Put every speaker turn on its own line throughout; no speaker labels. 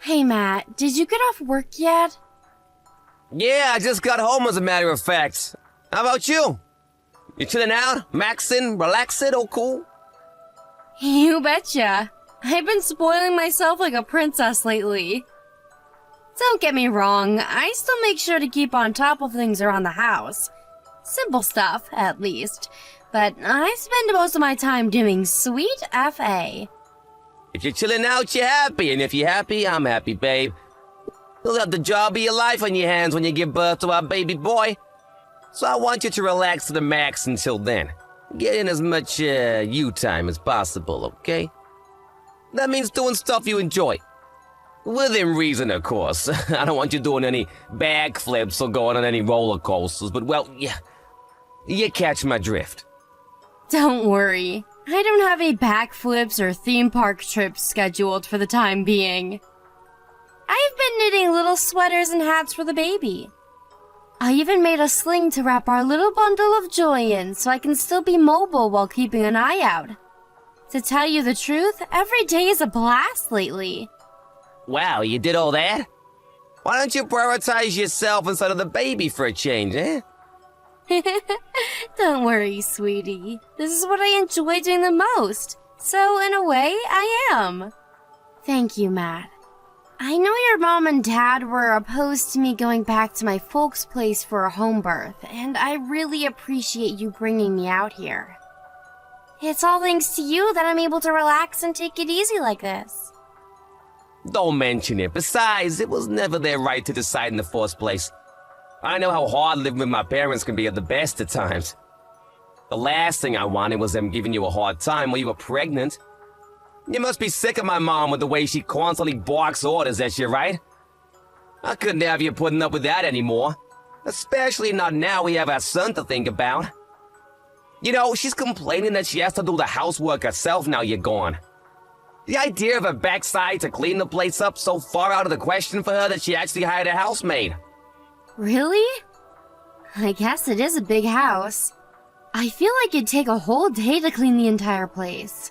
Hey Matt, did you get off work yet?
Yeah, I just got home as a matter of fact. How about you? You chilling out, maxing, relaxing, all cool?
You betcha. I've been spoiling myself like a princess lately. Don't get me wrong, I still make sure to keep on top of things around the house. Simple stuff, at least. But I spend most of my time doing sweet FA.
If you're chilling out, you're happy, and if you're happy, I'm happy, babe. You'll have the job of your life on your hands when you give birth to our baby boy. So I want you to relax to the max until then. Get in as much you time as possible, okay? That means doing stuff you enjoy. Within reason, of course. I don't want you doing any backflips or going on any roller coasters, but well, yeah, you catch my drift.
Don't worry, I don't have any backflips or theme park trips scheduled for the time being. I've been knitting little sweaters and hats for the baby. I even made a sling to wrap our little bundle of joy in so I can still be mobile while keeping an eye out. To tell you the truth, every day is a blast lately.
Wow, you did all that? Why don't you prioritize yourself instead of the baby for a change, eh?
Don't worry, sweetie. This is what I enjoy doing the most. So, in a way, I am. Thank you, Matt. I know your mom and dad were opposed to me going back to my folks' place for a home birth, and I really appreciate you bringing me out here. It's all thanks to you that I'm able to relax and take it easy like this.
Don't mention it. Besides, it was never their right to decide in the first place. I know how hard living with my parents can be at the best of times. The last thing I wanted was them giving you a hard time while you were pregnant. You must be sick of my mom with the way she constantly barks orders at you, right? I couldn't have you putting up with that anymore. Especially not now we have our son to think about. You know, she's complaining that she has to do the housework herself now you're gone. The idea of a backside to clean the place up so far out of the question for her that she actually hired a housemaid.
Really? I guess it is a big house. I feel like it'd take a whole day to clean the entire place.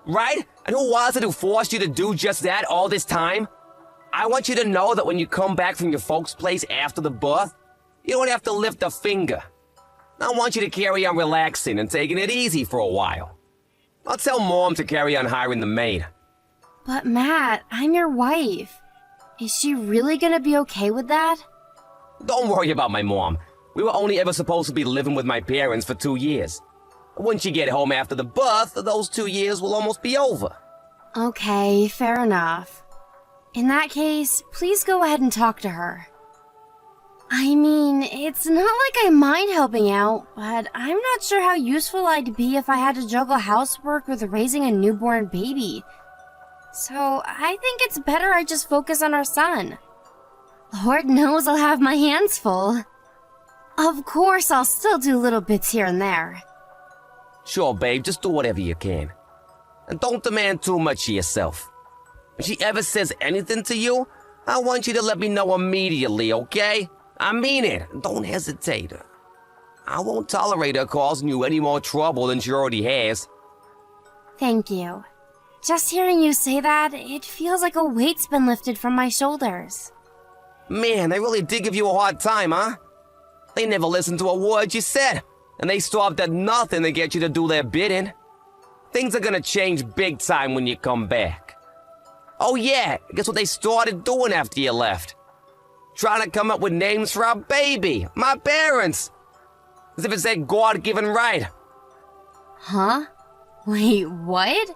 Right? And who was it who forced you to do just that all this time? I want you to know that when you come back from your folks' place after the birth, you don't have to lift a finger. I want you to carry on relaxing and taking it easy for a while. I'll tell Mom to carry on hiring the maid.
But Matt, I'm your wife. Is she really gonna be okay with that?
Don't worry about my mom. We were only ever supposed to be living with my parents for 2 years. Once you get home after the birth, those 2 years will almost be over.
Okay, fair enough. In that case, please go ahead and talk to her. I mean, it's not like I mind helping out, but I'm not sure how useful I'd be if I had to juggle housework with raising a newborn baby. So I think it's better I just focus on our son. Lord knows I'll have my hands full. Of course, I'll still do little bits here and there.
Sure, babe, just do whatever you can. And don't demand too much of yourself. If she ever says anything to you, I want you to let me know immediately, okay? I mean it. Don't hesitate. I won't tolerate her causing you any more trouble than she already has.
Thank you. Just hearing you say that, it feels like a weight's been lifted from my shoulders.
Man, they really did give you a hard time, huh? They never listened to a word you said, and they stopped at nothing to get you to do their bidding. Things are gonna change big time when you come back. Oh yeah, guess what they started doing after you left? Trying to come up with names for our baby, my parents. As if it's their God-given right.
Huh? Wait, what?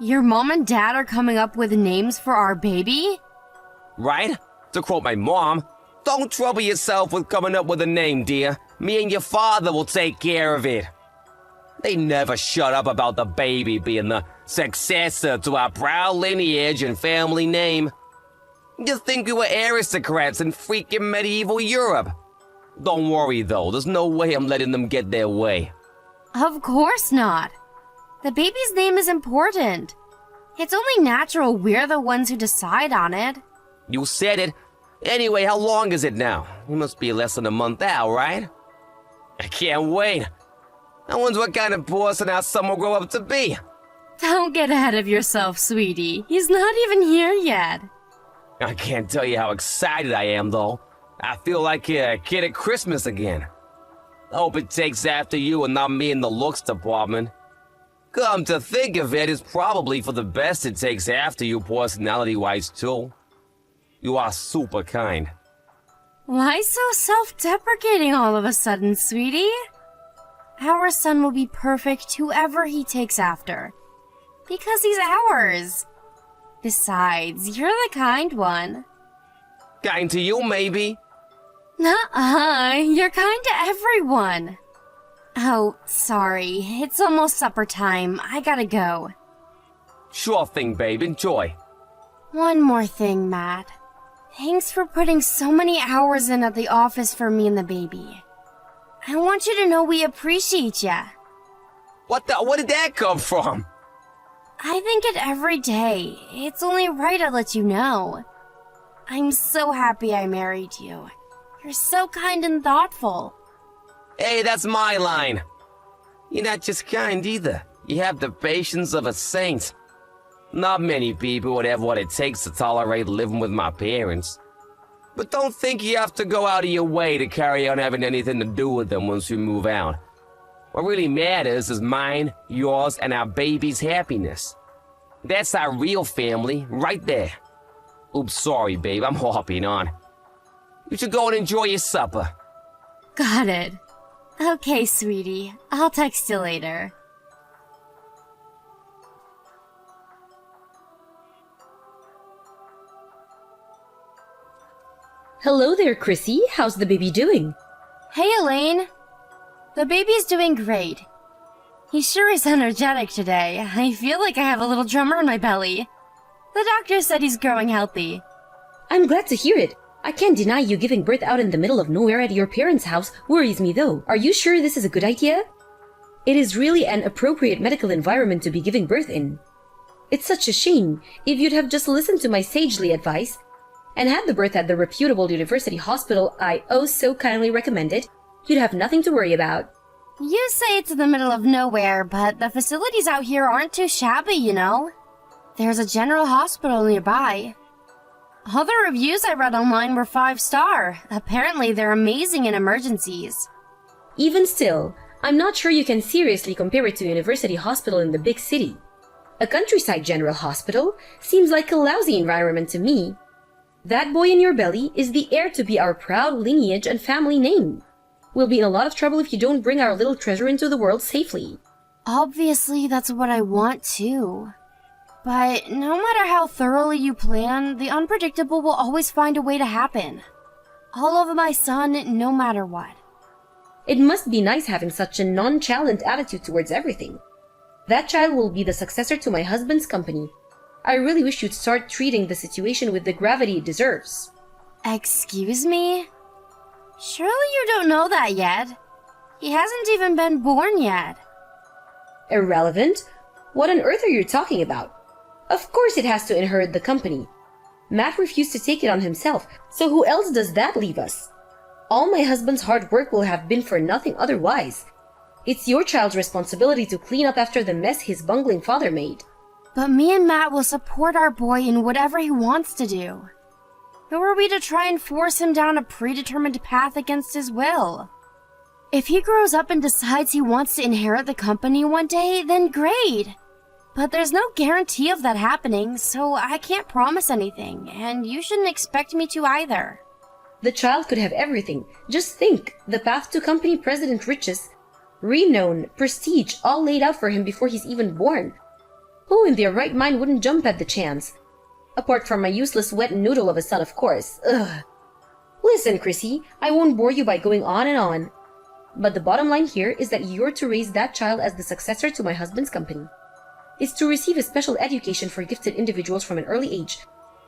Your mom and dad are coming up with names for our baby?
Right? To quote my mom, don't trouble yourself with coming up with a name, dear. Me and your father will take care of it. They never shut up about the baby being the successor to our proud lineage and family name. You think we were aristocrats in freaking medieval Europe. Don't worry, though. There's no way I'm letting them get their way.
Of course not. The baby's name is important. It's only natural we're the ones who decide on it.
You said it. Anyway, how long is it now? It must be less than a month out, right? I can't wait. I wonder what kind of person our son will grow up to be.
Don't get ahead of yourself, sweetie. He's not even here yet.
I can't tell you how excited I am, though. I feel like a kid at Christmas again. I hope it takes after you and not me in the looks department. Come to think of it, it's probably for the best it takes after you personality-wise, too. You are super kind.
Why so self-deprecating all of a sudden, sweetie? Our son will be perfect whoever he takes after. Because he's ours. Besides, you're the kind one.
Kind to you, maybe?
Nuh-uh, you're kind to everyone. Oh, sorry, it's almost supper time. I gotta go.
Sure thing, babe. Enjoy.
One more thing, Matt. Thanks for putting so many hours in at the office for me and the baby. I want you to know we appreciate ya.
Where did that come from?
I think it every day. It's only right I let you know. I'm so happy I married you. You're so kind and thoughtful.
Hey, that's my line. You're not just kind either. You have the patience of a saint. Not many people would have what it takes to tolerate living with my parents. But don't think you have to go out of your way to carry on having anything to do with them once we move out. What really matters is mine, yours, and our baby's happiness. That's our real family, right there. Oops, sorry, babe, I'm harping on. You should go and enjoy your supper.
Got it. Okay, sweetie. I'll text you later.
Hello there, Chrissy. How's the baby doing?
Hey, Elaine. The baby's doing great. He sure is energetic today. I feel like I have a little drummer in my belly. The doctor said he's growing healthy.
I'm glad to hear it. I can't deny you giving birth out in the middle of nowhere at your parents' house worries me though. Are you sure this is a good idea? It is really an appropriate medical environment to be giving birth in. It's such a shame. If you'd have just listened to my sagely advice and had the birth at the reputable university hospital I oh so kindly recommended, you'd have nothing to worry about.
You say it's in the middle of nowhere, but the facilities out here aren't too shabby, you know? There's a general hospital nearby. All the reviews I read online were 5-star. Apparently they're amazing in emergencies.
Even still, I'm not sure you can seriously compare it to a university hospital in the big city. A countryside general hospital seems like a lousy environment to me. That boy in your belly is the heir to be our proud lineage and family name. We'll be in a lot of trouble if you don't bring our little treasure into the world safely.
Obviously, that's what I want too. But no matter how thoroughly you plan, the unpredictable will always find a way to happen. All of my son, no matter what.
It must be nice having such a nonchalant attitude towards everything. That child will be the successor to my husband's company. I really wish you'd start treating the situation with the gravity it deserves.
Excuse me? Surely you don't know that yet. He hasn't even been born yet.
Irrelevant? What on earth are you talking about? Of course it has to inherit the company. Matt refused to take it on himself, so who else does that leave us? All my husband's hard work will have been for nothing otherwise. It's your child's responsibility to clean up after the mess his bungling father made.
But me and Matt will support our boy in whatever he wants to do. Who are we to try and force him down a predetermined path against his will? If he grows up and decides he wants to inherit the company one day, then great. But there's no guarantee of that happening, so I can't promise anything, and you shouldn't expect me to either.
The child could have everything. Just think, the path to company president riches, renown, prestige, all laid out for him before he's even born. Who in their right mind wouldn't jump at the chance? Apart from my useless wet noodle of a son, of course. Ugh. Listen, Chrissy, I won't bore you by going on and on. But the bottom line here is that you're to raise that child as the successor to my husband's company. It's to receive a special education for gifted individuals from an early age.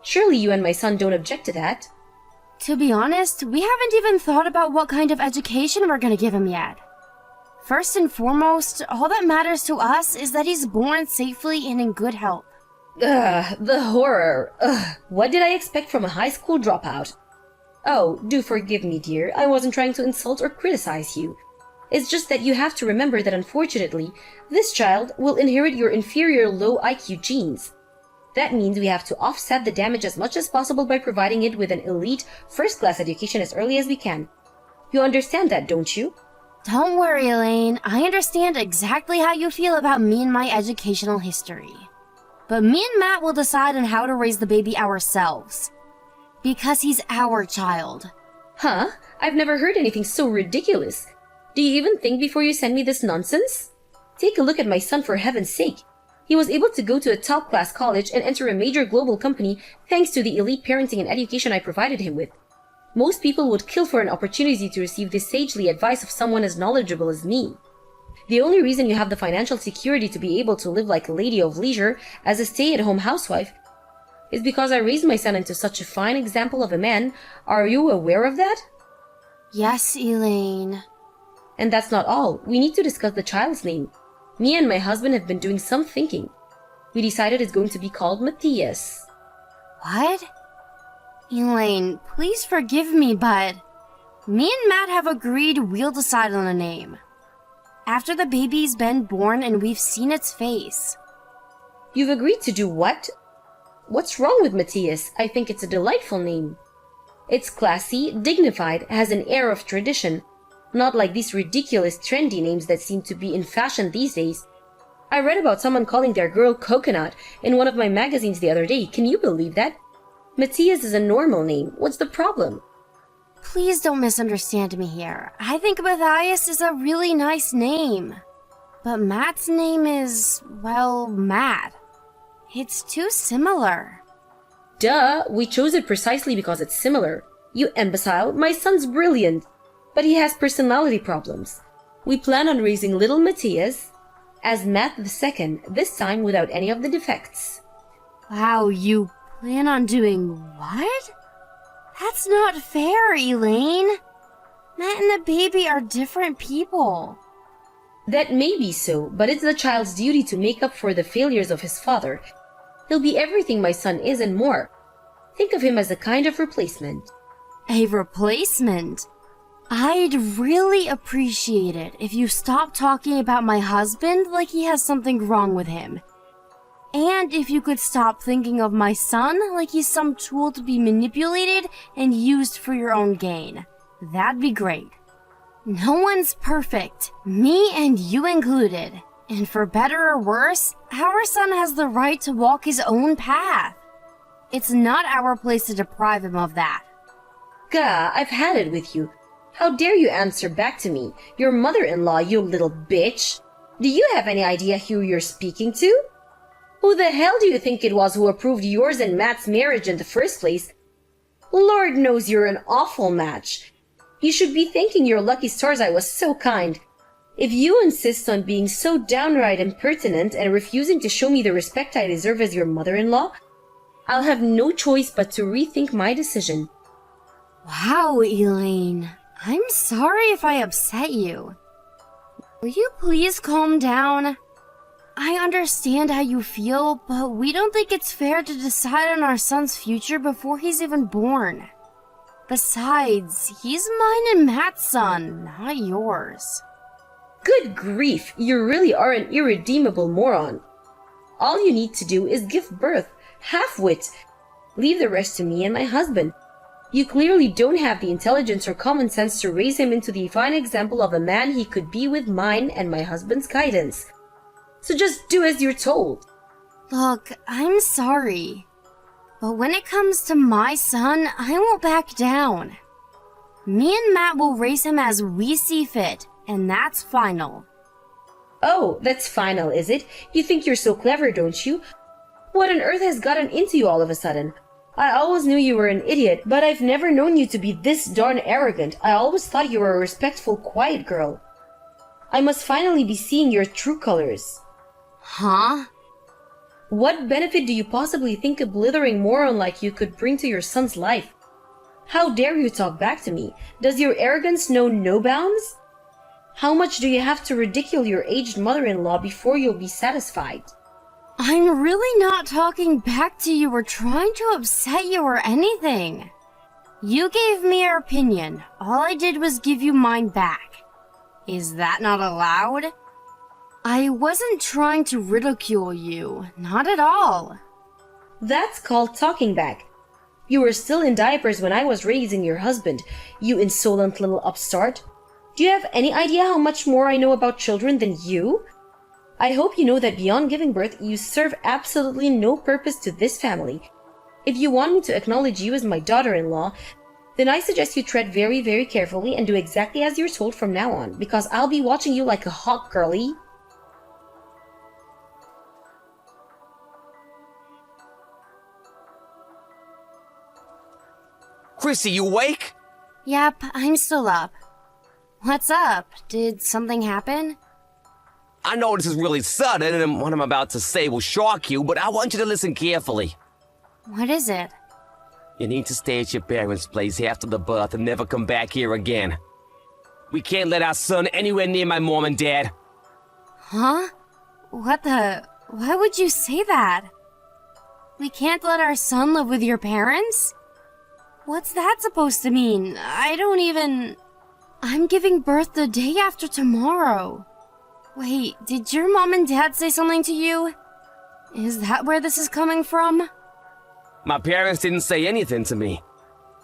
Surely you and my son don't object to that?
To be honest, we haven't even thought about what kind of education we're gonna give him yet. First and foremost, all that matters to us is that he's born safely and in good health.
Ugh, the horror. Ugh, what did I expect from a high school dropout? Oh, do forgive me, dear. I wasn't trying to insult or criticize you. It's just that you have to remember that unfortunately, this child will inherit your inferior low IQ genes. That means we have to offset the damage as much as possible by providing it with an elite, first-class education as early as we can. You understand that, don't you?
Don't worry, Elaine. I understand exactly how you feel about me and my educational history. But me and Matt will decide on how to raise the baby ourselves. Because he's our child.
Huh? I've never heard anything so ridiculous. Do you even think before you send me this nonsense? Take a look at my son, for heaven's sake. He was able to go to a top-class college and enter a major global company thanks to the elite parenting and education I provided him with. Most people would kill for an opportunity to receive this sagely advice of someone as knowledgeable as me. The only reason you have the financial security to be able to live like a lady of leisure as a stay-at-home housewife is because I raised my son into such a fine example of a man. Are you aware of that?
Yes, Elaine.
And that's not all. We need to discuss the child's name. Me and my husband have been doing some thinking. We decided it's going to be called Matthias.
What? Elaine, please forgive me, but me and Matt have agreed we'll decide on a name. After the baby's been born and we've seen its face.
You've agreed to do what? What's wrong with Matthias? I think it's a delightful name. It's classy, dignified, has an air of tradition, not like these ridiculous trendy names that seem to be in fashion these days. I read about someone calling their girl Coconut in one of my magazines the other day. Can you believe that? Matthias is a normal name. What's the problem?
Please don't misunderstand me here. I think Matthias is a really nice name. But Matt's name is, well, Matt. It's too similar.
Duh, we chose it precisely because it's similar. You imbecile, my son's brilliant, but he has personality problems. We plan on raising little Matthias as Matt II, this time without any of the defects.
Wow, you plan on doing what? That's not fair, Elaine. Matt and the baby are different people.
That may be so, but it's the child's duty to make up for the failures of his father. He'll be everything my son is and more. Think of him as a kind of replacement.
A replacement? I'd really appreciate it if you stopped talking about my husband like he has something wrong with him. And if you could stop thinking of my son like he's some tool to be manipulated and used for your own gain. That'd be great. No one's perfect, me and you included. And for better or worse, our son has the right to walk his own path. It's not our place to deprive him of that.
Gah, I've had it with you. How dare you answer back to me, your mother-in-law, you little bitch? Do you have any idea who you're speaking to? Who the hell do you think it was who approved yours and Matt's marriage in the first place? Lord knows you're an awful match. You should be thanking your lucky stars I was so kind. If you insist on being so downright impertinent and refusing to show me the respect I deserve as your mother-in-law, I'll have no choice but to rethink my decision.
Wow, Elaine. I'm sorry if I upset you. Will you please calm down? I understand how you feel, but we don't think it's fair to decide on our son's future before he's even born. Besides, he's mine and Matt's son, not yours.
Good grief, you really are an irredeemable moron. All you need to do is give birth, half-wit. Leave the rest to me and my husband. You clearly don't have the intelligence or common sense to raise him into the fine example of a man he could be with mine and my husband's guidance. So just do as you're told.
Look, I'm sorry. But when it comes to my son, I won't back down. Me and Matt will raise him as we see fit, and that's final.
Oh, that's final, is it? You think you're so clever, don't you? What on earth has gotten into you all of a sudden? I always knew you were an idiot, but I've never known you to be this darn arrogant. I always thought you were a respectful, quiet girl. I must finally be seeing your true colors.
Huh?
What benefit do you possibly think a blithering moron like you could bring to your son's life? How dare you talk back to me? Does your arrogance know no bounds? How much do you have to ridicule your aged mother-in-law before you'll be satisfied?
I'm really not talking back to you or trying to upset you or anything. You gave me your opinion. All I did was give you mine back. Is that not allowed? I wasn't trying to ridicule you. Not at all.
That's called talking back. You were still in diapers when I was raising your husband, you insolent little upstart. Do you have any idea how much more I know about children than you? I hope you know that beyond giving birth, you serve absolutely no purpose to this family. If you want me to acknowledge you as my daughter-in-law, then I suggest you tread very, very carefully and do exactly as you're told from now on, because I'll be watching you like a hawk, girlie.
Chrissy, you awake?
Yep, I'm still up. What's up? Did something happen?
I know this is really sudden and what I'm about to say will shock you, but I want you to listen carefully.
What is it?
You need to stay at your parents' place after the birth and never come back here again. We can't let our son anywhere near my mom and dad.
Huh? Why would you say that? We can't let our son live with your parents? What's that supposed to mean? I'm giving birth the day after tomorrow. Wait, did your mom and dad say something to you? Is that where this is coming from?
My parents didn't say anything to me.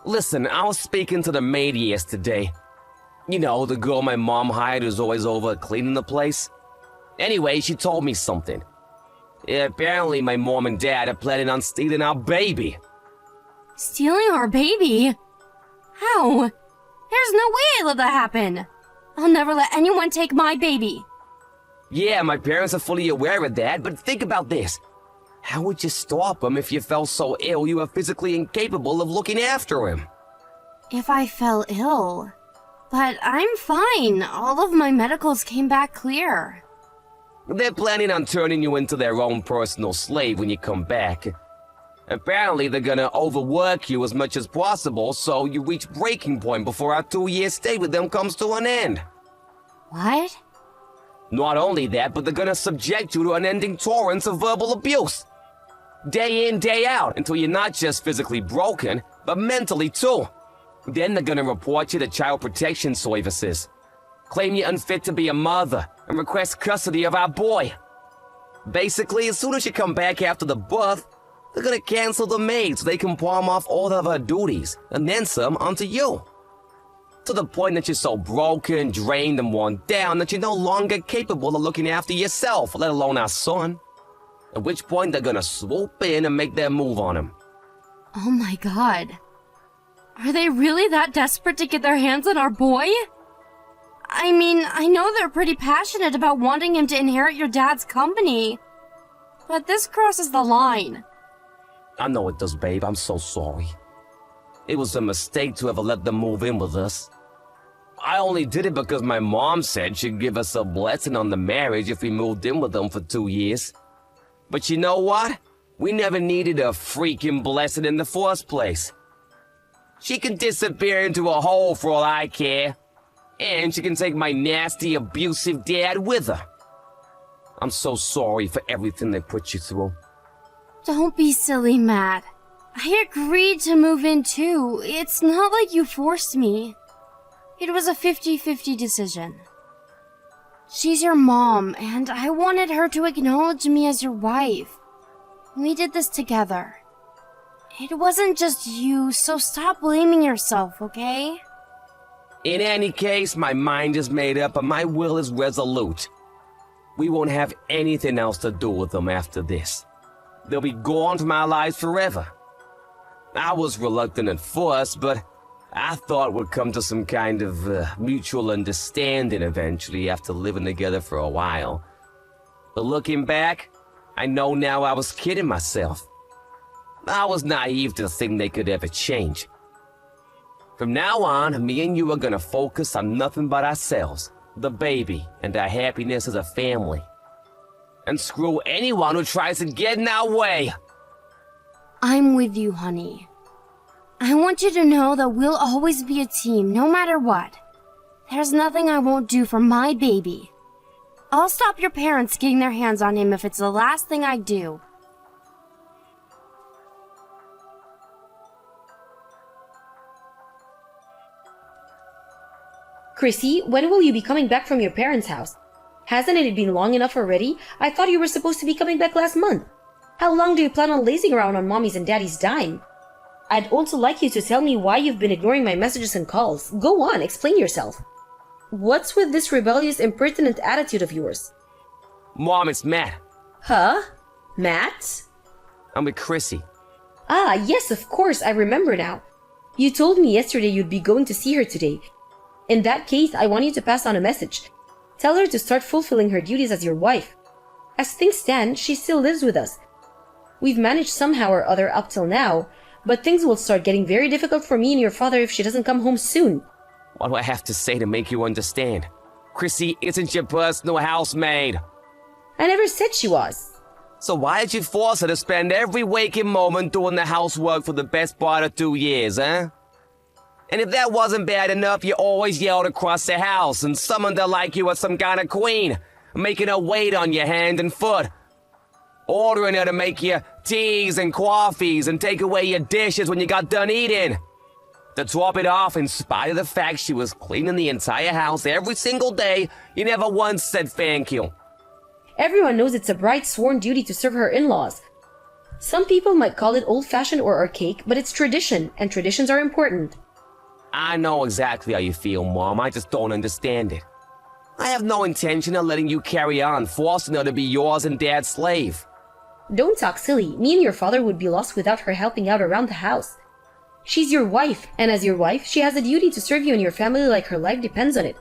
Listen, I was speaking to the maid yesterday. You know, the girl my mom hired who's always over cleaning the place. Anyway, she told me something. Apparently my mom and dad are planning on stealing our baby.
Stealing our baby? How? There's no way I let that happen. I'll never let anyone take my baby.
Yeah, my parents are fully aware of that, but think about this. How would you stop him if you felt so ill you were physically incapable of looking after him?
If I fell ill. But I'm fine. All of my medicals came back clear.
They're planning on turning you into their own personal slave when you come back. Apparently, they're gonna overwork you as much as possible so you reach breaking point before our 2-year stay with them comes to an end.
What?
Not only that, but they're gonna subject you to unending torrents of verbal abuse. Day in, day out, until you're not just physically broken, but mentally too. Then they're gonna report you to Child Protection Services, claim you're unfit to be a mother, and request custody of our boy. Basically, as soon as you come back after the birth, they're gonna cancel the maid so they can palm off all of her duties, and then some onto you. To the point that you're so broken, drained, and worn down that you're no longer capable of looking after yourself, let alone our son. At which point they're gonna swoop in and make their move on him.
Oh my god. Are they really that desperate to get their hands on our boy? I mean, I know they're pretty passionate about wanting him to inherit your dad's company. But this crosses the line.
I know it does, babe. I'm so sorry. It was a mistake to ever let them move in with us. I only did it because my mom said she'd give us a blessing on the marriage if we moved in with them for 2 years. But you know what? We never needed a freaking blessing in the first place. She can disappear into a hole for all I care. And she can take my nasty, abusive dad with her. I'm so sorry for everything they put you through.
Don't be silly, Matt. I agreed to move in too. It's not like you forced me. It was a 50-50 decision. She's your mom, and I wanted her to acknowledge me as your wife. We did this together. It wasn't just you, so stop blaming yourself, okay?
In any case, my mind is made up and my will is resolute. We won't have anything else to do with them after this. They'll be gone from our lives forever. I was reluctant at first, but I thought we'd come to some kind of mutual understanding eventually after living together for a while. But looking back, I know now I was kidding myself. I was naive to think they could ever change. From now on, me and you are gonna focus on nothing but ourselves, the baby, and our happiness as a family. And screw anyone who tries to get in our way.
I'm with you, honey. I want you to know that we'll always be a team, no matter what. There's nothing I won't do for my baby. I'll stop your parents getting their hands on him if it's the last thing I do.
Chrissy, when will you be coming back from your parents' house? Hasn't it been long enough already? I thought you were supposed to be coming back last month. How long do you plan on lazing around on mommy's and daddy's dime? I'd also like you to tell me why you've been ignoring my messages and calls. Go on, explain yourself. What's with this rebellious, impertinent attitude of yours?
Mom, it's Matt.
Huh? Matt?
I'm with Chrissy.
Ah, yes, of course, I remember now. You told me yesterday you'd be going to see her today. In that case, I want you to pass on a message. Tell her to start fulfilling her duties as your wife. As things stand, she still lives with us. We've managed somehow or other up till now, but things will start getting very difficult for me and your father if she doesn't come home soon.
What do I have to say to make you understand? Chrissy isn't your personal housemaid.
I never said she was.
So why did you force her to spend every waking moment doing the housework for the best part of 2 years, huh? And if that wasn't bad enough, you always yelled across the house and summoned her like you were some kind of queen, making her wait on your hand and foot. Ordering her to make you teas and coffees and take away your dishes when you got done eating. To top it off, in spite of the fact she was cleaning the entire house every single day, you never once said thank you.
Everyone knows it's a bride's sworn duty to serve her in-laws. Some people might call it old-fashioned or archaic, but it's tradition, and traditions are important.
I know exactly how you feel, Mom. I just don't understand it. I have no intention of letting you carry on, forcing her to be yours and Dad's slave.
Don't talk silly. Me and your father would be lost without her helping out around the house. She's your wife, and as your wife, she has a duty to serve you and your family like her life depends on it.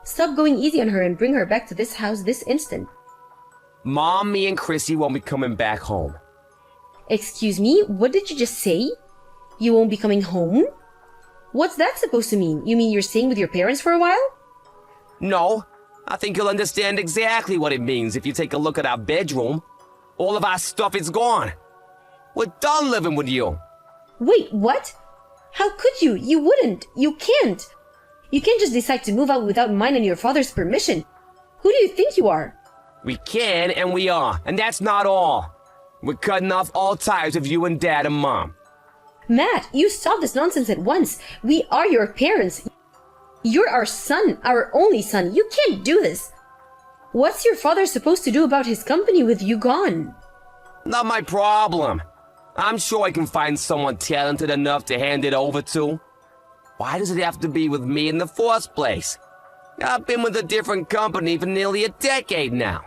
Stop going easy on her and bring her back to this house this instant.
Mom, me and Chrissy won't be coming back home.
Excuse me, what did you just say? You won't be coming home? What's that supposed to mean? You mean you're staying with your parents for a while?
No, I think you'll understand exactly what it means if you take a look at our bedroom. All of our stuff is gone. We're done living with you.
Wait, what? How could you? You wouldn't. You can't. You can't just decide to move out without mine and your father's permission. Who do you think you are?
We can and we are, and that's not all. We're cutting off all ties with you and Dad and Mom.
Matt, you stop this nonsense at once. We are your parents. You're our son, our only son. You can't do this. What's your father supposed to do about his company with you gone?
Not my problem. I'm sure I can find someone talented enough to hand it over to. Why does it have to be with me in the first place? I've been with a different company for nearly a decade now.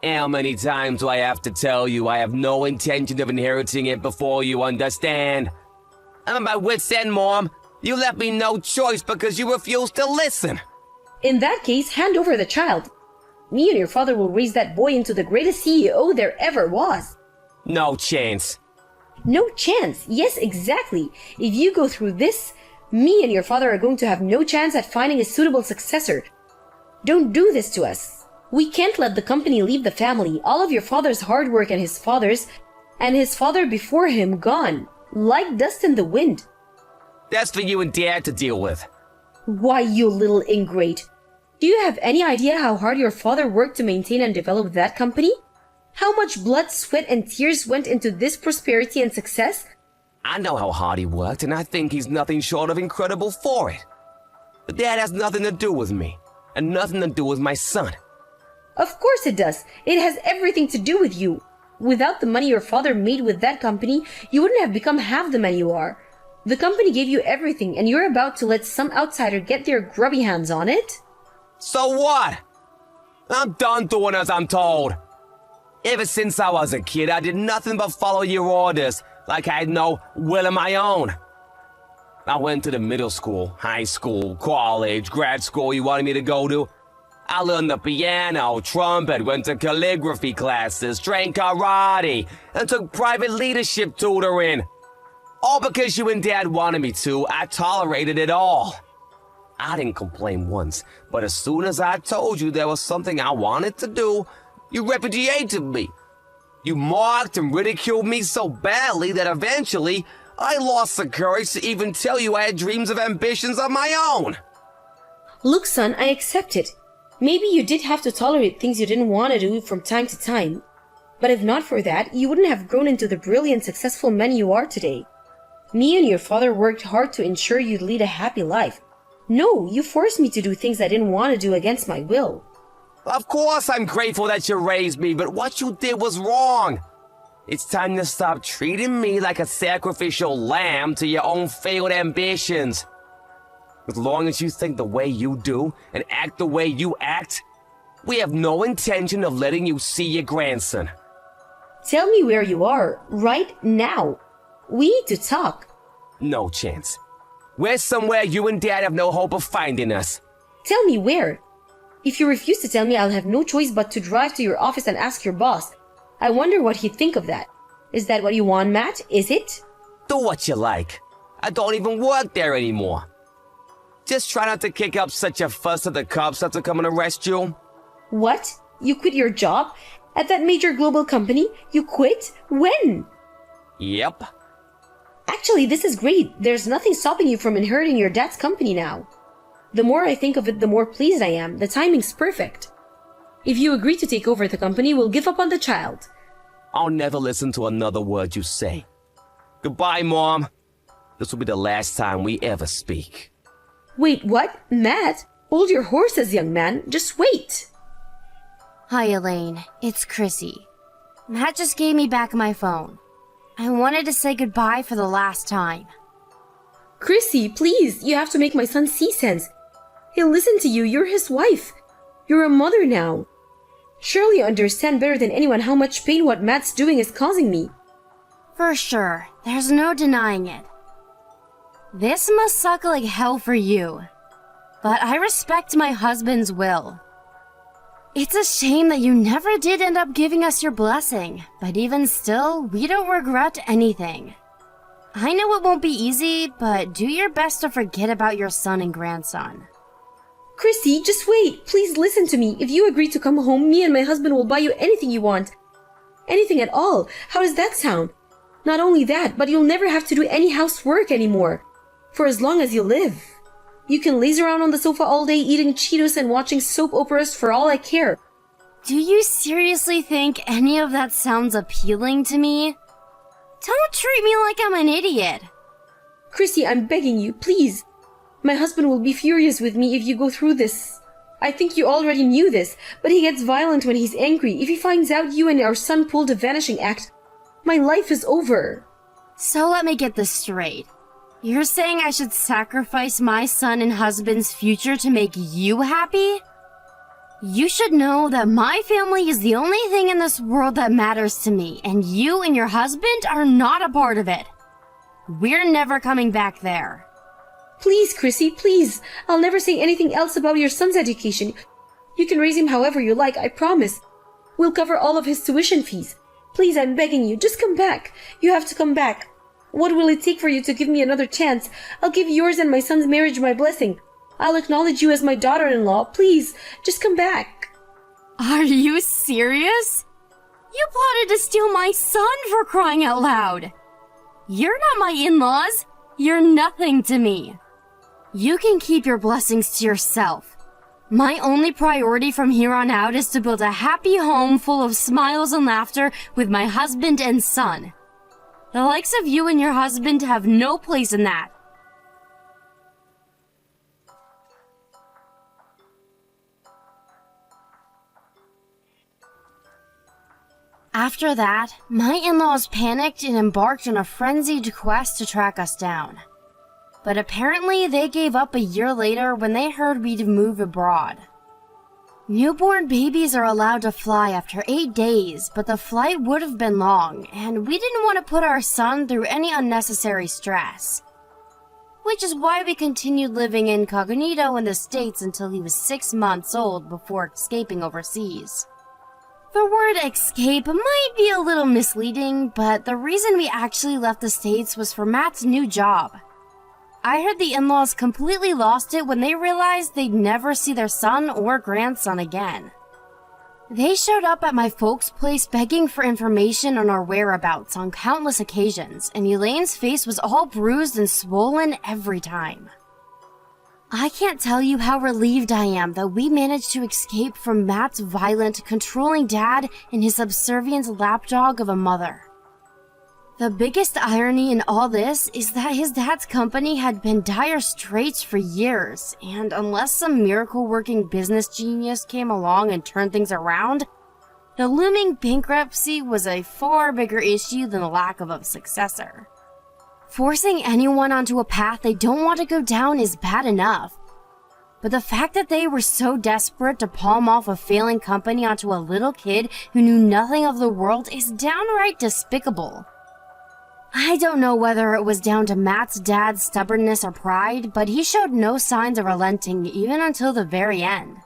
How many times do I have to tell you I have no intention of inheriting it before you understand? I'm at my wit's end, Mom. You left me no choice because you refused to listen.
In that case, hand over the child. Me and your father will raise that boy into the greatest CEO there ever was.
No chance.
No chance. Yes, exactly. If you go through this, me and your father are going to have no chance at finding a suitable successor. Don't do this to us. We can't let the company leave the family. All of your father's hard work and his father before him gone, like dust in the wind.
That's for you and Dad to deal with.
Why, you little ingrate. Do you have any idea how hard your father worked to maintain and develop that company? How much blood, sweat, and tears went into this prosperity and success?
I know how hard he worked, and I think he's nothing short of incredible for it. But Dad has nothing to do with me, and nothing to do with my son.
Of course it does. It has everything to do with you. Without the money your father made with that company, you wouldn't have become half the man you are. The company gave you everything, and you're about to let some outsider get their grubby hands on it?
So what? I'm done doing as I'm told. Ever since I was a kid, I did nothing but follow your orders, like I had no will of my own. I went to the middle school, high school, college, grad school you wanted me to go to. I learned the piano, trumpet, went to calligraphy classes, trained karate, and took private leadership tutoring. All because you and Dad wanted me to, I tolerated it all. I didn't complain once, but as soon as I told you there was something I wanted to do, you repudiated me. You mocked and ridiculed me so badly that eventually I lost the courage to even tell you I had dreams of ambitions of my own.
Look, son, I accept it. Maybe you did have to tolerate things you didn't want to do from time to time. But if not for that, you wouldn't have grown into the brilliant, successful man you are today. Me and your father worked hard to ensure you'd lead a happy life. No, you forced me to do things I didn't want to do against my will.
Of course I'm grateful that you raised me, but what you did was wrong. It's time to stop treating me like a sacrificial lamb to your own failed ambitions. As long as you think the way you do and act the way you act, we have no intention of letting you see your grandson.
Tell me where you are, right now. We need to talk.
No chance. We're somewhere you and Dad have no hope of finding us.
Tell me where. If you refuse to tell me, I'll have no choice but to drive to your office and ask your boss. I wonder what he'd think of that. Is that what you want, Matt? Is it?
Do what you like. I don't even work there anymore. Just try not to kick up such a fuss that the cops have to come and arrest you.
What? You quit your job? At that major global company? You quit? When?
Yep.
Actually, this is great. There's nothing stopping you from inheriting your dad's company now. The more I think of it, the more pleased I am. The timing's perfect. If you agree to take over the company, we'll give up on the child.
I'll never listen to another word you say. Goodbye, Mom. This will be the last time we ever speak.
Wait, what? Matt? Hold your horses, young man. Just wait.
Hi, Elaine. It's Chrissy. Matt just gave me back my phone. I wanted to say goodbye for the last time.
Chrissy, please, you have to make my son see sense. He'll listen to you. You're his wife. You're a mother now. Surely you understand better than anyone how much pain what Matt's doing is causing me.
For sure. There's no denying it. This must suck like hell for you. But I respect my husband's will. It's a shame that you never did end up giving us your blessing, but even still, we don't regret anything. I know it won't be easy, but do your best to forget about your son and grandson.
Chrissy, just wait. Please listen to me. If you agree to come home, me and my husband will buy you anything you want. Anything at all. How does that sound? Not only that, but you'll never have to do any housework anymore. For as long as you live. You can laze around on the sofa all day eating Cheetos and watching soap operas for all I care.
Do you seriously think any of that sounds appealing to me? Don't treat me like I'm an idiot.
Chrissy, I'm begging you, please. My husband will be furious with me if you go through this. I think you already knew this, but he gets violent when he's angry. If he finds out you and our son pulled a vanishing act, my life is over.
So let me get this straight. You're saying I should sacrifice my son and husband's future to make you happy? You should know that my family is the only thing in this world that matters to me, and you and your husband are not a part of it. We're never coming back there.
Please, Chrissy, please. I'll never say anything else about your son's education. You can raise him however you like, I promise. We'll cover all of his tuition fees. Please, I'm begging you, just come back. You have to come back. What will it take for you to give me another chance? I'll give yours and my son's marriage my blessing. I'll acknowledge you as my daughter-in-law. Please, just come back.
Are you serious? You plotted to steal my son, for crying out loud. You're not my in-laws. You're nothing to me. You can keep your blessings to yourself. My only priority from here on out is to build a happy home full of smiles and laughter with my husband and son. The likes of you and your husband have no place in that. After that, my in-laws panicked and embarked on a frenzied quest to track us down. But apparently they gave up a year later when they heard we'd moved abroad. Newborn babies are allowed to fly after 8 days, but the flight would have been long, and we didn't want to put our son through any unnecessary stress. Which is why we continued living incognito in the States until he was 6 months old before escaping overseas. The word escape might be a little misleading, but the reason we actually left the States was for Matt's new job. I heard the in-laws completely lost it when they realized they'd never see their son or grandson again. They showed up at my folks' place begging for information on our whereabouts on countless occasions, and Elaine's face was all bruised and swollen every time. I can't tell you how relieved I am that we managed to escape from Matt's violent, controlling dad and his subservient lapdog of a mother. The biggest irony in all this is that his dad's company had been dire straits for years, and unless some miracle-working business genius came along and turned things around, The looming bankruptcy was a far bigger issue than the lack of a successor. Forcing anyone onto a path they don't want to go down is bad enough. But the fact that they were so desperate to palm off a failing company onto a little kid who knew nothing of the world is downright despicable. I don't know whether it was down to Matt's dad's stubbornness or pride, but he showed no signs of relenting even until the very end.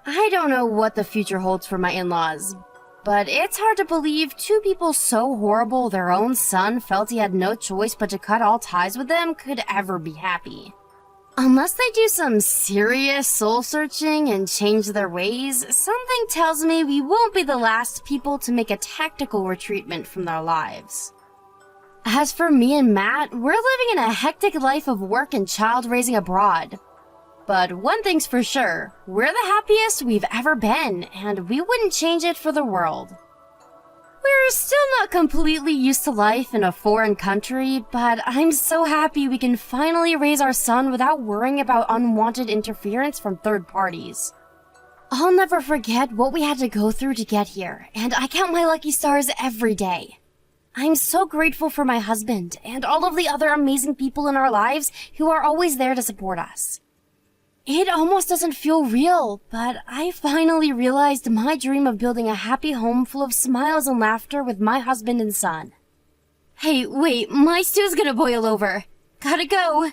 I don't know what the future holds for my in-laws, but it's hard to believe two people so horrible their own son felt he had no choice but to cut all ties with them could ever be happy. Unless they do some serious soul-searching and change their ways, something tells me we won't be the last people to make a tactical retreatment from their lives. As for me and Matt, we're living in a hectic life of work and child raising abroad. But one thing's for sure, we're the happiest we've ever been, and we wouldn't change it for the world. We're still not completely used to life in a foreign country, but I'm so happy we can finally raise our son without worrying about unwanted interference from third parties. I'll never forget what we had to go through to get here, and I count my lucky stars every day. I'm so grateful for my husband and all of the other amazing people in our lives who are always there to support us. It almost doesn't feel real, but I finally realized my dream of building a happy home full of smiles and laughter with my husband and son. Hey, wait, my stew's gonna boil over. Gotta go.